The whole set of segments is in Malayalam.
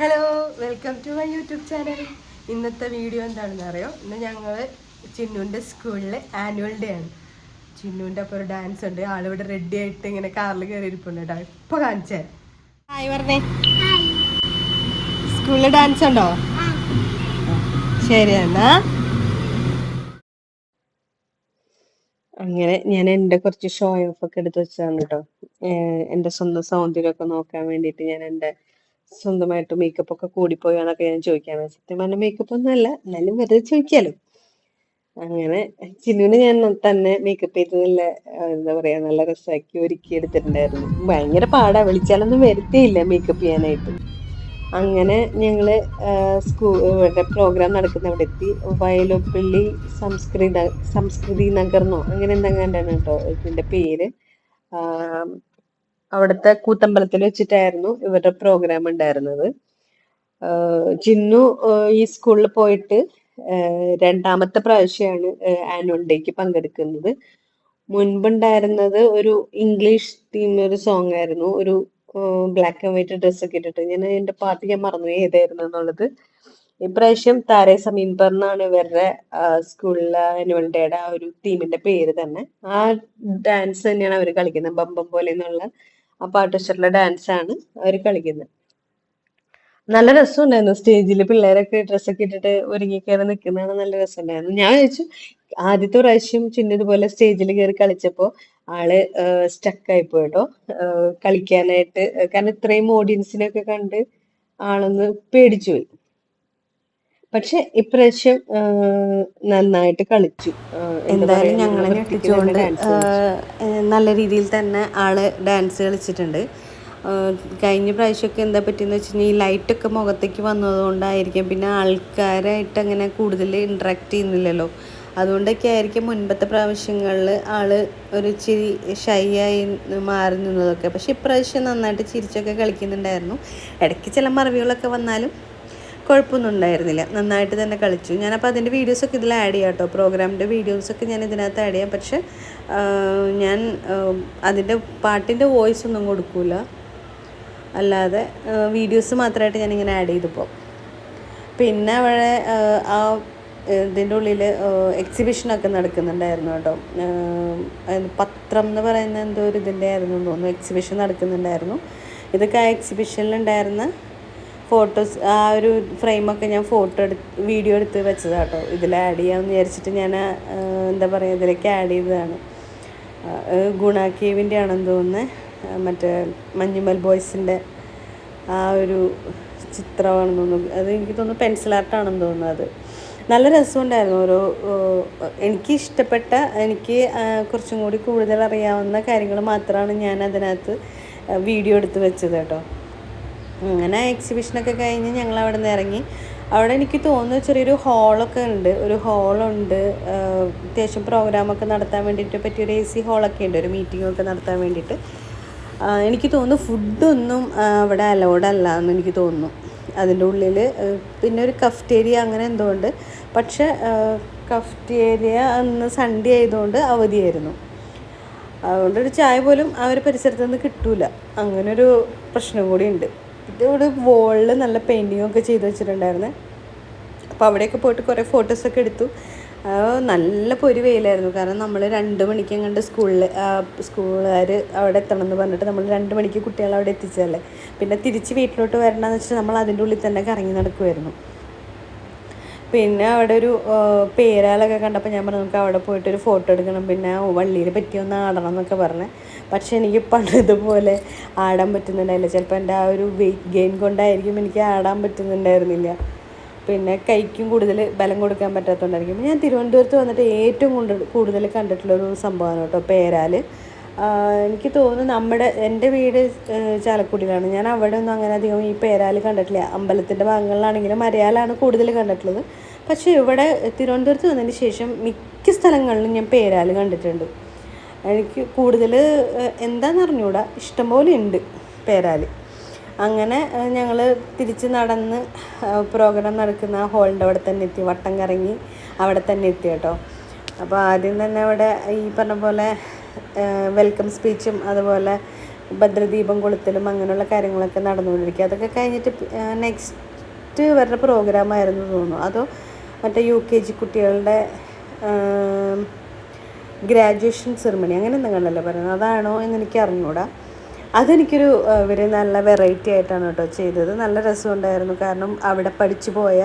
Hello, welcome to my YouTube channel. ഇന്നത്തെ വീഡിയോ എന്താണെന്ന് അറിയോ? ഇന്ന് ഞങ്ങൾ ചിന്നുവിൻ്റെ സ്കൂളിൽ ആനുവൽ ഡേ ആണ്. ചിന്നുവിൻ്റെ അപ്പോൾ ഒരു ഡാൻസ് ഉണ്ട്. ആളിവിടെ റെഡി ആയിട്ട് ഇങ്ങനെ കാറിൽ കയറി ഇരിപ്പുണ്ട് കേട്ടോ. ഇപ്പോൾ കാണിച്ചേ. ഹായ് പറഞ്ഞേ. സ്കൂളിൽ ഡാൻസ് ഉണ്ടോ? ശരി എന്നാ. അങ്ങനെ ഞാൻ എൻ്റെ കുറച്ച് ഷോ ഓഫ് ഒക്കെ എടുത്ത് വെച്ചതാണ് കേട്ടോ. എൻ്റെ സ്വന്തം സൗന്ദര്യമൊക്കെ നോക്കാൻ വേണ്ടിയിട്ട് ഞാൻ എൻ്റെ സ്വന്തമായിട്ട് മേക്കപ്പ് ഒക്കെ കൂടിപ്പോയാന്നൊക്കെ ഞാൻ ചോദിക്കാണ്. സത്യം പറഞ്ഞ മേക്കപ്പ് ഒന്നും അല്ല, എന്നാലും വെറുതെ ചോദിക്കാലോ. അങ്ങനെ ചിന്നുവിന് ഞാൻ തന്നെ മേക്കപ്പ് ചെയ്ത് നല്ല എന്താ പറയാ, നല്ല രസമാക്കി ഒരുക്കി എടുത്തിട്ടുണ്ടായിരുന്നു. ഭയങ്കര പാടാ, വിളിച്ചാലൊന്നും വരത്തേയില്ല മേക്കപ്പ് ചെയ്യാനായിട്ട്. അങ്ങനെ ഞങ്ങള് ഇവിടെ പ്രോഗ്രാം നടക്കുന്ന അവിടെ എത്തി. വയലോപ്പള്ളി സംസ്കൃതി നഗർന്നോ അങ്ങനെ എന്തെങ്ങാണ്ടാണ് കേട്ടോ ഇതിന്റെ പേര്. അവിടുത്തെ കൂത്തമ്പലത്തിൽ വെച്ചിട്ടായിരുന്നു ഇവരുടെ പ്രോഗ്രാം ഉണ്ടായിരുന്നത്. ചിന്നു ഈ സ്കൂളിൽ പോയിട്ട് രണ്ടാമത്തെ പ്രാവശ്യമാണ് ആനുവൽ ഡേക്ക് പങ്കെടുക്കുന്നത്. മുൻപുണ്ടായിരുന്നത് ഒരു ഇംഗ്ലീഷ് തീം ഒരു സോങ് ആയിരുന്നു. ഒരു ബ്ലാക്ക് ആൻഡ് വൈറ്റ് ഡ്രസ്സൊക്കെ ഇട്ടിട്ട്, ഞാൻ എന്റെ പാട്ട് ഞാൻ മറന്നു ഏതായിരുന്നു എന്നുള്ളത്. ഇപ്രാവശ്യം താരേ സമീൻ പർ എന്നാണ് ഇവരുടെ സ്കൂളിലെ ആനുവൽ ഡേയുടെ ആ ഒരു തീമിന്റെ പേര് തന്നെ. ആ ഡാൻസ് തന്നെയാണ് അവർ കളിക്കുന്നത്. ബമ്പം പോലെ എന്നുള്ള ആ പാട്ട് വെച്ചിട്ടുള്ള ഡാൻസ് ആണ് അവർ കളിക്കുന്നത്. നല്ല രസമുണ്ടായിരുന്നു. സ്റ്റേജിൽ പിള്ളേരൊക്കെ ഡ്രസ്സൊക്കെ ഇട്ടിട്ട് ഒരുങ്ങി കയറി നിൽക്കുന്നതാണ് നല്ല രസമുണ്ടായിരുന്നു. ഞാൻ വിചാരിച്ചു ആദ്യത്തെ പ്രാവശ്യം ചിന്ന ഇതുപോലെ സ്റ്റേജിൽ കയറി കളിച്ചപ്പോ ആള് സ്റ്റക്കായി പോയിട്ടോ കളിക്കാനായിട്ട്. കാരണം ഇത്രയും ഓഡിയൻസിനെയൊക്കെ കണ്ട് ആളൊന്ന് പേടിച്ചു പോയി. പക്ഷെ ഇപ്രാവശ്യം നന്നായിട്ട് കളിച്ചു. എന്തായാലും ഞങ്ങളെ ഞെട്ടിച്ചുകൊണ്ട് നല്ല രീതിയിൽ തന്നെ ആള് ഡാൻസ് കളിച്ചിട്ടുണ്ട്. കഴിഞ്ഞ പ്രാവശ്യമൊക്കെ എന്താ പറ്റിയെന്ന് വെച്ച് കഴിഞ്ഞാൽ ഈ ലൈറ്റൊക്കെ മുഖത്തേക്ക് വന്നതുകൊണ്ടായിരിക്കും. പിന്നെ ആൾക്കാരായിട്ട് അങ്ങനെ കൂടുതൽ ഇൻട്രാക്ട് ചെയ്യുന്നില്ലല്ലോ, അതുകൊണ്ടൊക്കെ ആയിരിക്കും മുൻപത്തെ പ്രാവശ്യങ്ങളിൽ ആൾ ഒരു ഇച്ചിരി ഷൈ ആയി മാറി നിന്നതൊക്കെ. പക്ഷെ ഇപ്രാവശ്യം നന്നായിട്ട് ചിരിച്ചൊക്കെ കളിക്കുന്നുണ്ടായിരുന്നു. ഇടയ്ക്ക് ചില മറവികളൊക്കെ വന്നാലും കുഴപ്പമൊന്നും ഉണ്ടായിരുന്നില്ല, നന്നായിട്ട് തന്നെ കളിച്ചു. ഞാനപ്പോൾ അതിൻ്റെ വീഡിയോസൊക്കെ ഇതിൽ ആഡ് ചെയ്യാം കേട്ടോ. പ്രോഗ്രാമിൻ്റെ വീഡിയോസൊക്കെ ഞാൻ ഇതിനകത്ത് ആഡ് ചെയ്യാം. പക്ഷെ ഞാൻ അതിൻ്റെ പാട്ടിൻ്റെ വോയിസ് ഒന്നും കൊടുക്കില്ല, അല്ലാതെ വീഡിയോസ് മാത്രമായിട്ട് ഞാനിങ്ങനെ ആഡ് ചെയ്തപ്പോൾ. പിന്നെ അവിടെ ആ ഇതിൻ്റെ ഉള്ളിൽ എക്സിബിഷനൊക്കെ നടക്കുന്നുണ്ടായിരുന്നു കേട്ടോ. പത്രം എന്ന് പറയുന്ന എന്തോ ഒരു ഇതിൻ്റെ ആയിരുന്നു തോന്നുന്നു, എക്സിബിഷൻ നടക്കുന്നുണ്ടായിരുന്നു. ഇതൊക്കെ ആ എക്സിബിഷനിലുണ്ടായിരുന്ന ഫോട്ടോസ്, ആ ഒരു ഫ്രെയിമൊക്കെ ഞാൻ വീഡിയോ എടുത്ത് വെച്ചതാണ് കേട്ടോ. ഇതിൽ ആഡ് ചെയ്യാമെന്ന് വിചാരിച്ചിട്ട് ഞാൻ എന്താ പറയുക ഇതിലേക്ക് ആഡ് ചെയ്തതാണ്. ഗുണ കേവിൻ്റെ ആണെന്ന് തോന്നുന്നത്, മറ്റേ മഞ്ഞുമൽ ബോയ്സിൻ്റെ ആ ഒരു ചിത്രമാണെന്ന് തോന്നുന്നു. അത് എനിക്ക് തോന്നുന്നു പെൻസിൽ ആർട്ടാണെന്ന് തോന്നുന്നത്. നല്ല രസമുണ്ടായിരുന്നു. എനിക്ക് ഇഷ്ടപ്പെട്ട, എനിക്ക് കുറച്ചും കൂടി കൂടുതൽ അറിയാവുന്ന കാര്യങ്ങൾ മാത്രമാണ് ഞാൻ അതിനകത്ത് വീഡിയോ എടുത്ത് വെച്ചത് കേട്ടോ. അങ്ങനെ എക്സിബിഷനൊക്കെ കഴിഞ്ഞ് ഞങ്ങൾ അവിടെ നിന്ന് ഇറങ്ങി. അവിടെ എനിക്ക് തോന്നുന്നു ചെറിയൊരു ഹാളൊക്കെ ഉണ്ട്, ഒരു ഹാളുണ്ട്. അത്യാവശ്യം പ്രോഗ്രാമൊക്കെ നടത്താൻ വേണ്ടിയിട്ട് പറ്റിയൊരു AC ഹാളൊക്കെ ഉണ്ട്, ഒരു മീറ്റിങ്ങൊക്കെ നടത്താൻ വേണ്ടിയിട്ട്. എനിക്ക് തോന്നുന്നു ഫുഡൊന്നും അവിടെ അലൗഡ് അല്ല എന്ന് എനിക്ക് തോന്നുന്നു അതിൻ്റെ ഉള്ളിൽ. പിന്നെ ഒരു കഫ്റ്റേരിയ അങ്ങനെ എന്തോ ഉണ്ട്. പക്ഷെ കഫ്റ്റേരിയ അന്ന് സൺഡേ ആയതുകൊണ്ട് അവധിയായിരുന്നു. അതുകൊണ്ടൊരു ചായ പോലും ആ ഒരു പരിസരത്ത് നിന്ന് കിട്ടൂല, അങ്ങനൊരു പ്രശ്നം കൂടി ഉണ്ട്. ഇവിടെ വോളിൽ നല്ല പെയിൻറ്റിങ്ങൊക്കെ ചെയ്ത് വെച്ചിട്ടുണ്ടായിരുന്നേ. അപ്പോൾ അവിടെയൊക്കെ പോയിട്ട് കുറേ ഫോട്ടോസൊക്കെ എടുത്തു. നല്ല പൊരി വെയിലായിരുന്നു. കാരണം നമ്മൾ 2 മണിക്ക് കണ്ട് സ്കൂളുകാർ അവിടെ എത്തണം എന്ന് പറഞ്ഞിട്ട് നമ്മൾ 2 മണിക്ക് കുട്ടികളെ അവിടെ എത്തിച്ചതല്ലേ. പിന്നെ തിരിച്ച് വീട്ടിലോട്ട് വരണമെന്ന് വെച്ചാൽ നമ്മൾ അതിൻ്റെ ഉള്ളിൽ തന്നെ കറങ്ങി നടക്കുമായിരുന്നു. പിന്നെ അവിടെ ഒരു പേരാലൊക്കെ കണ്ടപ്പോൾ ഞാൻ പറഞ്ഞു നമുക്ക് അവിടെ പോയിട്ടൊരു ഫോട്ടോ എടുക്കണം, പിന്നെ വള്ളിയിൽ പറ്റിയൊന്ന് ആടണം എന്നൊക്കെ പറഞ്ഞ്. പക്ഷെ എനിക്ക് പണ്ടതുപോലെ ആടാൻ പറ്റുന്നുണ്ടായില്ല. ചിലപ്പോൾ എൻ്റെ ആ ഒരു വെയിറ്റ് ഗെയിൻ കൊണ്ടായിരിക്കും എനിക്ക് ആടാൻ പറ്റുന്നുണ്ടായിരുന്നില്ല. പിന്നെ കൈക്കും കൂടുതൽ ബലം കൊടുക്കാൻ പറ്റാത്തതുകൊണ്ടായിരിക്കും. ഞാൻ തിരുവനന്തപുരത്ത് വന്നിട്ട് ഏറ്റവും കൂടുതൽ കണ്ടിട്ടുള്ളൊരു സംഭവമാണ് കേട്ടോ പേരാൽ. എനിക്ക് തോന്നുന്നു എൻ്റെ വീട് ചാലക്കുടിയിലാണ്. ഞാൻ അവിടെ ഒന്നും അങ്ങനെ അധികം ഈ പേരാൽ കണ്ടിട്ടില്ല. അമ്പലത്തിൻ്റെ ഭാഗങ്ങളിലാണെങ്കിലും മരയാലാണ് കൂടുതൽ കണ്ടിട്ടുള്ളത്. പക്ഷേ ഇവിടെ തിരുവനന്തപുരത്ത് വന്നതിന് ശേഷം മിക്ക സ്ഥലങ്ങളിലും ഞാൻ പേരാൽ കണ്ടിട്ടുണ്ട്. എനിക്ക് കൂടുതൽ എന്താണെന്ന് അറിഞ്ഞൂടാ, ഇഷ്ടംപോലെ ഉണ്ട് പേരാൽ. അങ്ങനെ ഞങ്ങൾ തിരിച്ച് നടന്ന് പ്രോഗ്രാം നടക്കുന്ന ഹോളിൻ്റെ അവിടെ തന്നെ എത്തി. വട്ടം കറങ്ങി അവിടെ തന്നെ എത്തി കേട്ടോ. അപ്പോൾ ആദ്യം തന്നെ അവിടെ ഈ പറഞ്ഞ പോലെ വെൽക്കം സ്പീച്ചും അതുപോലെ ഭദ്രദീപം കൊളുത്തലും അങ്ങനെയുള്ള കാര്യങ്ങളൊക്കെ നടന്നുകൊണ്ടിരിക്കുക. അതൊക്കെ കഴിഞ്ഞിട്ട് നെക്സ്റ്റ് ഇവരുടെ പ്രോഗ്രാമായിരുന്നു തോന്നുന്നു. അതോ മറ്റേ UKG കുട്ടികളുടെ ഗ്രാജുവേഷൻ സെറിമണി അങ്ങനെ എന്തെങ്കിലുമല്ലേ പറയുന്നത്, അതാണോ എന്നെനിക്ക് അറിഞ്ഞൂടാ. അതെനിക്കൊരു ഇവർ നല്ല വെറൈറ്റി ആയിട്ടാണ് കേട്ടോ ചെയ്തത്. നല്ല രസമുണ്ടായിരുന്നു. കാരണം അവിടെ പഠിച്ചു പോയ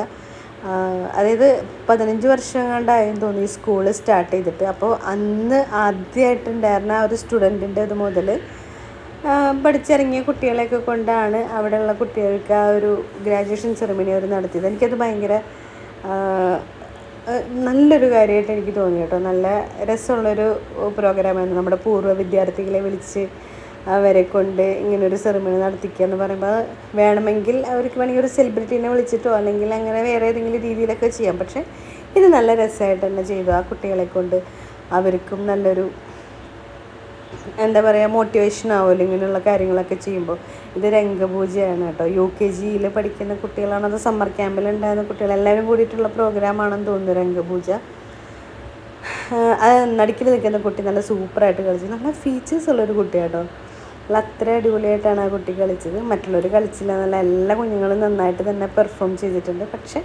അതായത് 15 വർഷം കണ്ടായെന്ന് തോന്നി ഈ സ്കൂൾ സ്റ്റാർട്ട് ചെയ്തിട്ട്. അപ്പോൾ അന്ന് ആദ്യമായിട്ടുണ്ടായിരുന്ന ആ ഒരു സ്റ്റുഡൻറ്റിൻ്റെ ഇത് മുതൽ പഠിച്ചിറങ്ങിയ കുട്ടികളെയൊക്കെ കൊണ്ടാണ് അവിടെയുള്ള കുട്ടികൾക്ക് ആ ഒരു ഗ്രാജുവേഷൻ സെറിമണി അവർ നടത്തിയത്. എനിക്കത് ഭയങ്കര നല്ലൊരു കാര്യമായിട്ട് എനിക്ക് തോന്നി കേട്ടോ. നല്ല രസമുള്ളൊരു പ്രോഗ്രാമായിരുന്നു. നമ്മുടെ പൂർവ്വ വിദ്യാർത്ഥികളെ വിളിച്ച് അവരെ കൊണ്ട് ഇങ്ങനൊരു സെറിമണി നടത്തിക്കുക എന്ന് പറയുമ്പോൾ വേണമെങ്കിൽ അവർക്ക് വേണമെങ്കിൽ ഒരു സെലിബ്രിറ്റീനെ വിളിച്ചിട്ടോ അല്ലെങ്കിൽ അങ്ങനെ വേറെ ഏതെങ്കിലും രീതിയിലൊക്കെ ചെയ്യാം. പക്ഷേ ഇത് നല്ല രസമായിട്ട് തന്നെ ചെയ്തു. ആ കുട്ടികളെ കൊണ്ട് അവർക്കും നല്ലൊരു എന്താ പറയുക മോട്ടിവേഷൻ ആവുമല്ലോ ഇങ്ങനെയുള്ള കാര്യങ്ങളൊക്കെ ചെയ്യുമ്പോൾ. ഇത് രംഗപൂജയാണ് കേട്ടോ. UKGയിൽ പഠിക്കുന്ന കുട്ടികളാണ്, അത് സമ്മർ ക്യാമ്പിലുണ്ടായിരുന്ന കുട്ടികൾ എല്ലാവരും കൂടിയിട്ടുള്ള പ്രോഗ്രാമാണെന്ന് തോന്നുന്നു രംഗപൂജ. അത് നടുക്കിൽ നിൽക്കുന്ന കുട്ടി നല്ല സൂപ്പറായിട്ട് കളിച്ചു. നല്ല ഫീച്ചേഴ്സ് ഉള്ളൊരു കുട്ടിയാട്ടോ. അല്ല അത്ര അടിപൊളിയായിട്ടാണ് ആ കുട്ടി കളിച്ചത്. മറ്റുള്ളവർ കളിച്ചില്ല എന്നല്ല, എല്ലാ കുഞ്ഞുങ്ങളും നന്നായിട്ട് തന്നെ പെർഫോം ചെയ്തിട്ടുണ്ട്. പക്ഷേ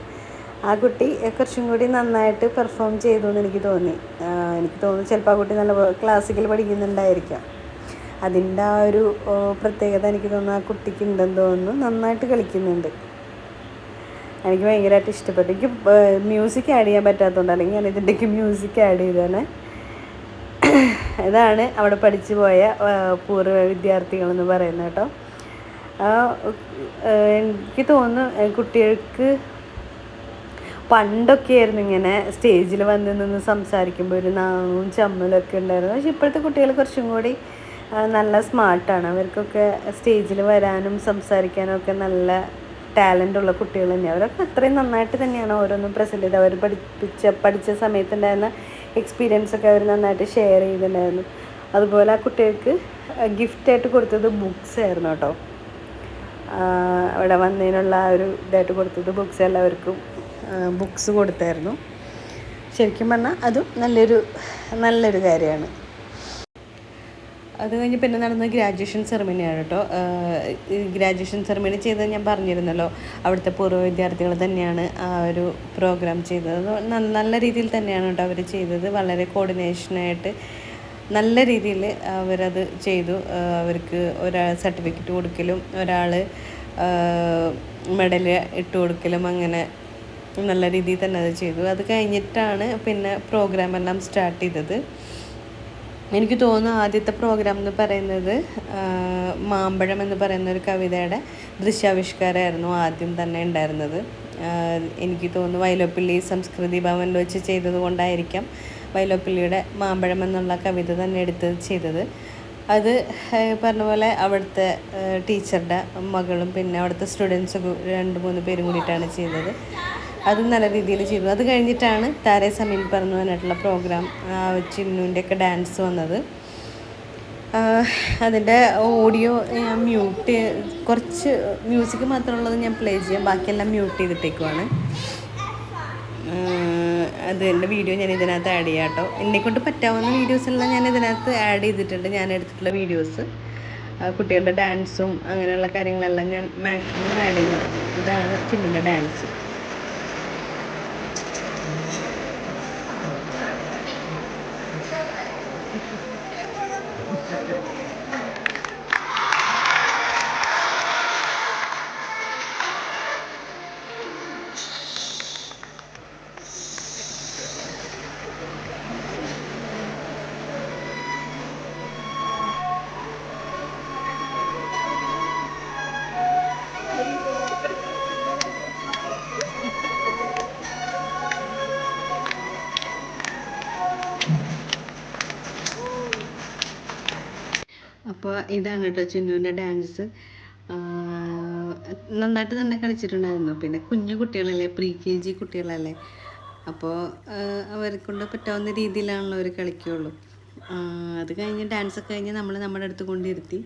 ആ കുട്ടി കുറച്ചും കൂടി നന്നായിട്ട് പെർഫോം ചെയ്തു എന്ന് എനിക്ക് തോന്നി. എനിക്ക് തോന്നുന്നു ചിലപ്പോൾ ആ കുട്ടി നല്ല ക്ലാസിക്കൽ പഠിക്കുന്നുണ്ടായിരിക്കാം. അതിൻ്റെ ആ ഒരു പ്രത്യേകത എനിക്ക് തോന്നുന്നു ആ കുട്ടിക്ക് ഉണ്ടെന്ന് തോന്നുന്നു. നന്നായിട്ട് കളിക്കുന്നുണ്ട്. എനിക്ക് ഭയങ്കരമായിട്ട് ഇഷ്ടപ്പെട്ടു. എനിക്ക് മ്യൂസിക് ആഡ് ചെയ്യാൻ പറ്റാത്തതുകൊണ്ട്, അല്ലെങ്കിൽ ഞാൻ ഇതിൻ്റെയൊക്കെ മ്യൂസിക് ആഡ് ചെയ്തേനെ. ഇതാണ് അവിടെ പഠിച്ചു പോയ പൂർവ്വ വിദ്യാർത്ഥികളെന്ന് പറയുന്നത് കേട്ടോ. എനിക്ക് തോന്നുന്നു കുട്ടികൾക്ക് പണ്ടൊക്കെ ആയിരുന്നു ഇങ്ങനെ സ്റ്റേജിൽ വന്ന് നിന്ന് സംസാരിക്കുമ്പോൾ ഒരു നാവും ചമ്മലൊക്കെ ഉണ്ടായിരുന്നു. പക്ഷെ ഇപ്പോഴത്തെ കുട്ടികൾ കുറച്ചും കൂടി നല്ല സ്മാർട്ടാണ്. അവർക്കൊക്കെ സ്റ്റേജിൽ വരാനും സംസാരിക്കാനും ഒക്കെ നല്ല ടാലൻ്റ് ഉള്ള കുട്ടികൾ തന്നെയാണ്. അവരൊക്കെ അത്രയും നന്നായിട്ട് തന്നെയാണ് ഓരോന്നും പ്രസൻറ്റ് ചെയ്ത് അവർ പഠിച്ച സമയത്തുണ്ടായിരുന്ന എക്സ്പീരിയൻസൊക്കെ അവർ നന്നായിട്ട് ഷെയർ ചെയ്തിട്ടുണ്ടായിരുന്നു. അതുപോലെ ആ കുട്ടികൾക്ക് ഗിഫ്റ്റായിട്ട് കൊടുത്തത് ബുക്സ് ആയിരുന്നു കേട്ടോ. അവിടെ വന്നതിനുള്ള ആ ഒരു ഇതായിട്ട് കൊടുത്തത് ബുക്സ്, എല്ലാവർക്കും ബുക്സ് കൊടുത്തായിരുന്നു. ശരിക്കും പറഞ്ഞാൽ അതും നല്ലൊരു കാര്യമാണ്. അത് കഴിഞ്ഞ് പിന്നെ നടന്ന ഗ്രാജുവേഷൻ സെറിമണിയാണ് കേട്ടോ. ഗ്രാജുവേഷൻ സെറിമണി ചെയ്തത് ഞാൻ പറഞ്ഞിരുന്നല്ലോ, അവിടുത്തെ പൂർവ്വ വിദ്യാർത്ഥികൾ തന്നെയാണ് ആ ഒരു പ്രോഗ്രാം ചെയ്തത്. നല്ല രീതിയിൽ തന്നെയാണ് കേട്ടോ അവർ ചെയ്തത്. വളരെ കോർഡിനേഷനായിട്ട് നല്ല രീതിയിൽ അവരത് ചെയ്തു. അവർക്ക് ഒരാൾ സർട്ടിഫിക്കറ്റ് കൊടുക്കലും ഒരാൾ മെഡൽ ഇട്ട് കൊടുക്കലും അങ്ങനെ നല്ല രീതിയിൽ തന്നെ അത് ചെയ്തു. അത് കഴിഞ്ഞിട്ടാണ് പിന്നെ പ്രോഗ്രാം എല്ലാം സ്റ്റാർട്ട് ചെയ്തത്. എനിക്ക് തോന്നുന്നു ആദ്യത്തെ പ്രോഗ്രാം എന്ന് പറയുന്നത് മാമ്പഴം എന്ന് പറയുന്ന ഒരു കവിതയുടെ ദൃശ്യാവിഷ്കാരമായിരുന്നു ആദ്യം തന്നെ ഉണ്ടായിരുന്നത്. എനിക്ക് തോന്നുന്നു വൈലോപ്പിള്ളി സംസ്കൃതി ഭവനിൽ വെച്ച് ചെയ്തത് കൊണ്ടായിരിക്കാം വൈലോപ്പിള്ളിയുടെ മാമ്പഴം എന്നുള്ള കവിത തന്നെ എടുത്ത് ചെയ്തത്. അത് പറഞ്ഞ പോലെ അവിടുത്തെ ടീച്ചറുടെ മകളും പിന്നെ അവിടുത്തെ സ്റ്റുഡൻസ് 2-3 പേരും കൂടിയിട്ടാണ് ചെയ്തത്. അത് നല്ല രീതിയിൽ ചെയ്തു. അത് കഴിഞ്ഞിട്ടാണ് താരേ സമീൻ പറഞ്ഞതിനായിട്ടുള്ള പ്രോഗ്രാം ചിന്നുവിൻ്റെയൊക്കെ ഡാൻസ് വന്നത്. അതിൻ്റെ ഓഡിയോ ഞാൻ കുറച്ച് മ്യൂസിക് മാത്രമുള്ളത് ഞാൻ പ്ലേ ചെയ്യാം, ബാക്കിയെല്ലാം മ്യൂട്ട് ചെയ്തിട്ടേക്കുവാണ്. അത് എൻ്റെ വീഡിയോ ഞാൻ ഇതിനകത്ത് ആഡ് ചെയ്യാം കേട്ടോ. എന്നെക്കൊണ്ട് പറ്റാവുന്ന വീഡിയോസെല്ലാം ഞാൻ ഇതിനകത്ത് ആഡ് ചെയ്തിട്ടുണ്ട്. ഞാൻ എടുത്തിട്ടുള്ള വീഡിയോസ് കുട്ടികളുടെ ഡാൻസും അങ്ങനെയുള്ള കാര്യങ്ങളെല്ലാം ഞാൻ മാക്സിമം ആഡ് ചെയ്യുന്നുണ്ട്. ഇതാണ് ചിന്നുവിൻ്റെ ഡാൻസ്. അപ്പോൾ ഇതാണ് കേട്ടോ ചിന്നുവിൻ്റെ ഡാൻസ്. നന്നായിട്ട് തന്നെ കളിച്ചിട്ടുണ്ടായിരുന്നു. പിന്നെ കുഞ്ഞു കുട്ടികളല്ലേ, KG കുട്ടികളല്ലേ, അപ്പോൾ അവരെ കൊണ്ട് പറ്റാവുന്ന രീതിയിലാണല്ലോ അവർ കളിക്കുകയുള്ളൂ. അത് കഴിഞ്ഞ് ഡാൻസൊക്കെ കഴിഞ്ഞ് നമ്മൾ നമ്മുടെ അടുത്ത് കൊണ്ടിരുത്തി.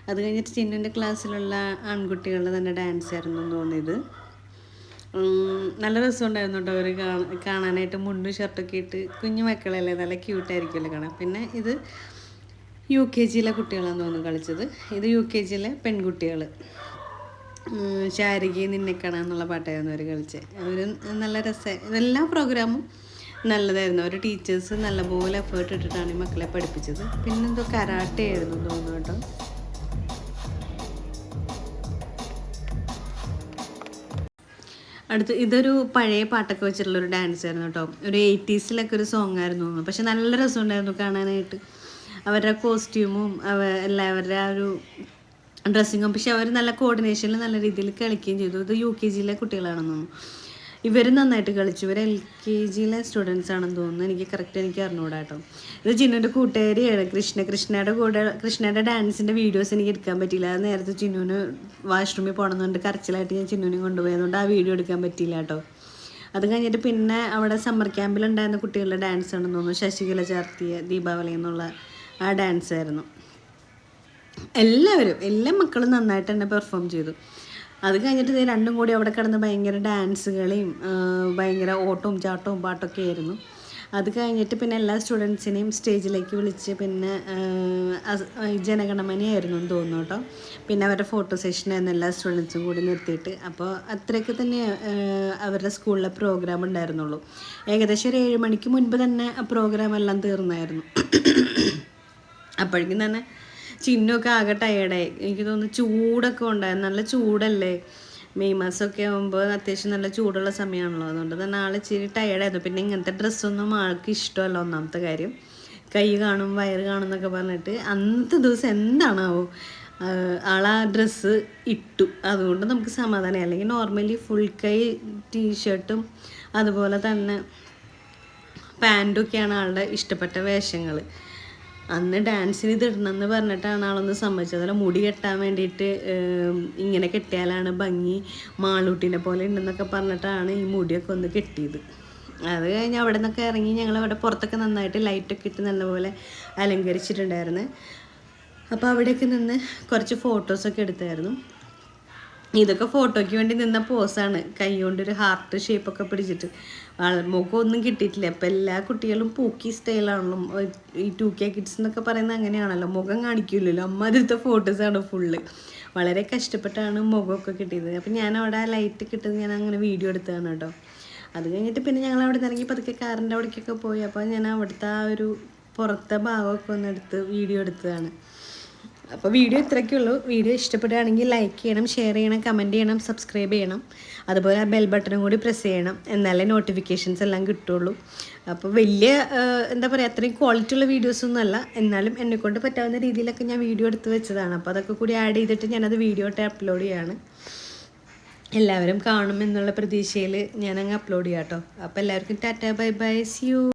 അത് കഴിഞ്ഞിട്ട് ചിന്നുവിൻ്റെ ക്ലാസ്സിലുള്ള ആൺകുട്ടികളുടെ തന്നെ ഡാൻസ് ആയിരുന്നു തോന്നിയത്. നല്ല രസമുണ്ടായിരുന്നു കേട്ടോ. അവർ കാണാനായിട്ട് മുണ്ടും ഷർട്ടൊക്കെ ഇട്ട് കുഞ്ഞു മക്കളല്ലേ, നല്ല ക്യൂട്ടായിരിക്കുമല്ലോ കാണാൻ. പിന്നെ ഇത് UKG കുട്ടികളാണെന്ന് തോന്നുന്നു കളിച്ചത്. ഇത് UKG പെൺകുട്ടികൾ. ശാരികയെ നിന്നെ കാണാന്നുള്ള പാട്ടായിരുന്നു അവർ കളിച്ചത്. അവർ നല്ല രസമായി. എല്ലാ പ്രോഗ്രാമും നല്ലതായിരുന്നു. അവർ ടീച്ചേഴ്സ് നല്ലപോലെ എഫേർട്ട് ഇട്ടിട്ടാണ് ഈ മക്കളെ പഠിപ്പിച്ചത്. പിന്നെന്തോ കരാട്ടെ ആയിരുന്നു തോന്നുന്നു കേട്ടോ. അടുത്ത് ഇതൊരു പഴയ പാട്ടൊക്കെ വെച്ചിട്ടുള്ളൊരു ഡാൻസ് ആയിരുന്നു കേട്ടോ. ഒരു 80s ഒരു സോങ് ആയിരുന്നു തോന്നുന്നു. പക്ഷെ നല്ല രസമുണ്ടായിരുന്നു കാണാനായിട്ട്. അവരുടെ കോസ്റ്റ്യൂമും എല്ലാവരുടെ ആ ഒരു ഡ്രസ്സിങ്ങും. പക്ഷെ അവർ നല്ല കോർഡിനേഷനിൽ നല്ല രീതിയിൽ കളിക്കുകയും ചെയ്തു. ഇത് UKG കുട്ടികളാണെന്ന് തോന്നുന്നു. ഇവർ നന്നായിട്ട് കളിച്ചു. ഇവർ LKG സ്റ്റുഡൻസ് ആണെന്ന് തോന്നുന്നു. എനിക്ക് അറിഞ്ഞൂടാ കേട്ടോ. ഇത് ചിന്നുവിൻ്റെ കൂട്ടുകാരിയാണ് കൃഷ്ണയുടെ ഡാൻസിൻ്റെ വീഡിയോസ് എനിക്ക് എടുക്കാൻ പറ്റിയില്ല. അത് നേരത്തെ ചിന്നുവിന് വാഷ്റൂമിൽ പോകണമെന്നുണ്ട് കരച്ചിലായിട്ട് ഞാൻ ചിന്നുവിനെ കൊണ്ടുപോയതുകൊണ്ട് ആ വീഡിയോ എടുക്കാൻ പറ്റിയില്ല കേട്ടോ. അത് കഴിഞ്ഞിട്ട് പിന്നെ അവിടെ സമ്മർ ക്യാമ്പിലുണ്ടായിരുന്ന കുട്ടികളുടെ ഡാൻസ് ആണെന്ന് തോന്നുന്നു. ശശികല ചാർത്തിയ ദീപാവലി എന്നുള്ള ആ ഡാൻസ് ആയിരുന്നു. എല്ലാ മക്കളും നന്നായിട്ട് തന്നെ പെർഫോം ചെയ്തു. അത് കഴിഞ്ഞിട്ട് ഇത് രണ്ടും കൂടി അവിടെ കിടന്ന് ഭയങ്കര ഡാൻസ് കളിയും ഭയങ്കര ഓട്ടവും ചാട്ടവും പാട്ടൊക്കെ ആയിരുന്നു. അത് കഴിഞ്ഞിട്ട് പിന്നെ എല്ലാ സ്റ്റുഡൻസിനെയും സ്റ്റേജിലേക്ക് വിളിച്ച് പിന്നെ ജനഗണമനയായിരുന്നു എന്ന് തോന്നുന്നു കേട്ടോ. പിന്നെ അവരുടെ ഫോട്ടോ സെഷനായിരുന്നു എല്ലാ സ്റ്റുഡൻസും കൂടി നിർത്തിയിട്ട്. അപ്പോൾ അത്രയൊക്കെ തന്നെ അവരുടെ സ്കൂളിലെ പ്രോഗ്രാം ഉണ്ടായിരുന്നുള്ളൂ. ഏകദേശം ഒരു 7 മണിക്ക് മുൻപ് തന്നെ ആ പ്രോഗ്രാം എല്ലാം തീർന്നായിരുന്നു. അപ്പോഴേക്കും തന്നെ ചിന്നൊക്കെ ആകെ ടയേർഡായി. എനിക്ക് തോന്നുന്നു ചൂടൊക്കെ ഉണ്ടായിരുന്നു. നല്ല ചൂടല്ലേ, മെയ് മാസമൊക്കെ ആകുമ്പോൾ അത്യാവശ്യം നല്ല ചൂടുള്ള സമയമാണല്ലോ. അതുകൊണ്ട് തന്നെ ആൾ ഇച്ചിരി ടയേർഡായിരുന്നു. പിന്നെ ഇങ്ങനത്തെ ഡ്രസ്സൊന്നും ആൾക്ക് ഇഷ്ടമല്ല. ഒന്നാമത്തെ കാര്യം കൈ കാണും വയറ് കാണും എന്നൊക്കെ പറഞ്ഞിട്ട് അന്നത്തെ ദിവസം എന്താണാവോ ആൾ ആ ഡ്രസ്സ് ഇട്ടു. അതുകൊണ്ട് നമുക്ക് സമാധാനമായി. അല്ലെങ്കിൽ നോർമലി ഫുൾ കൈ ടീഷർട്ടും അതുപോലെ തന്നെ പാൻറ്റൊക്കെയാണ് ആളുടെ ഇഷ്ടപ്പെട്ട വേഷങ്ങൾ. അന്ന് ഡാൻസിന് ഇതിടണമെന്ന് പറഞ്ഞിട്ടാണ് ആളൊന്ന് സമ്മതിച്ചത്. അതുപോലെ മുടി കെട്ടാൻ വേണ്ടിയിട്ട് ഇങ്ങനെ കെട്ടിയാലാണ് ഭംഗി, മാളൂട്ടിനെ പോലെ ഉണ്ടെന്നൊക്കെ പറഞ്ഞിട്ടാണ് ഈ മുടിയൊക്കെ ഒന്ന് കെട്ടിയത്. അത് കഴിഞ്ഞ് അവിടെ നിന്നൊക്കെ ഇറങ്ങി ഞങ്ങളവിടെ പുറത്തൊക്കെ നന്നായിട്ട് ലൈറ്റൊക്കെ ഇട്ട് നല്ലപോലെ അലങ്കരിച്ചിട്ടുണ്ടായിരുന്നു. അപ്പോൾ അവിടെയൊക്കെ നിന്ന് കുറച്ച് ഫോട്ടോസൊക്കെ എടുത്തായിരുന്നു. ഇതൊക്കെ ഫോട്ടോയ്ക്ക് വേണ്ടി നിന്ന പോസാണ്. കൈ കൊണ്ടൊരു ഹാർട്ട് ഷേപ്പൊക്കെ പിടിച്ചിട്ട്. മുഖമൊന്നും കിട്ടിയിട്ടില്ല. അപ്പം എല്ലാ കുട്ടികളും പൂക്കി സ്റ്റൈലാണല്ലോ. ഈ 2K കിഡ്സ് എന്നൊക്കെ പറയുന്നത് അങ്ങനെയാണല്ലോ, മുഖം കാണിക്കില്ലല്ലോ. അമ്മാതിരത്തെ ഫോട്ടോസാണ് ഫുള്ള്. വളരെ കഷ്ടപ്പെട്ടാണ് മുഖമൊക്കെ കിട്ടിയത്. അപ്പം ഞാൻ അവിടെ ലൈറ്റ് കിട്ടുന്നത് ഞാൻ അങ്ങനെ വീഡിയോ എടുത്തതാണ് കേട്ടോ. അത് കഴിഞ്ഞിട്ട് പിന്നെ ഞങ്ങൾ അവിടെ നിന്ന് ഇറങ്ങി പതുക്കെ കാറിൻ്റെ അവിടേക്കൊക്കെ പോയി. അപ്പോൾ ഞാൻ അവിടുത്തെ ആ ഒരു പുറത്തെ ഭാഗമൊക്കെ ഒന്ന് എടുത്ത് വീഡിയോ എടുത്തതാണ്. അപ്പോൾ വീഡിയോ ഇത്രയൊക്കെയുള്ളൂ. വീഡിയോ ഇഷ്ടപ്പെടുകയാണെങ്കിൽ ലൈക്ക് ചെയ്യണം, ഷെയർ ചെയ്യണം, കമൻറ്റ് ചെയ്യണം, സബ്സ്ക്രൈബ് ചെയ്യണം. അതുപോലെ ആ ബെൽ ബട്ടണും കൂടി പ്രസ് ചെയ്യണം. എന്നാലേ നോട്ടിഫിക്കേഷൻസ് എല്ലാം കിട്ടുള്ളൂ. അപ്പോൾ വലിയ എന്താ പറയുക, അത്രയും ക്വാളിറ്റി ഉള്ള വീഡിയോസൊന്നും അല്ല. എന്നാലും എന്നെക്കൊണ്ട് പറ്റാവുന്ന രീതിയിലൊക്കെ ഞാൻ വീഡിയോ എടുത്ത് വെച്ചതാണ്. അപ്പോൾ അതൊക്കെ കൂടി ആഡ് ചെയ്തിട്ട് ഞാനത് വീഡിയോ ആയിട്ട് അപ്ലോഡ് ചെയ്യാണ്. എല്ലാവരും കാണുമെന്നുള്ള പ്രതീക്ഷയിൽ ഞാനങ്ങ് അപ്ലോഡ് ചെയ്യാം കേട്ടോ. അപ്പോൾ എല്ലാവർക്കും tata bye bye, see U.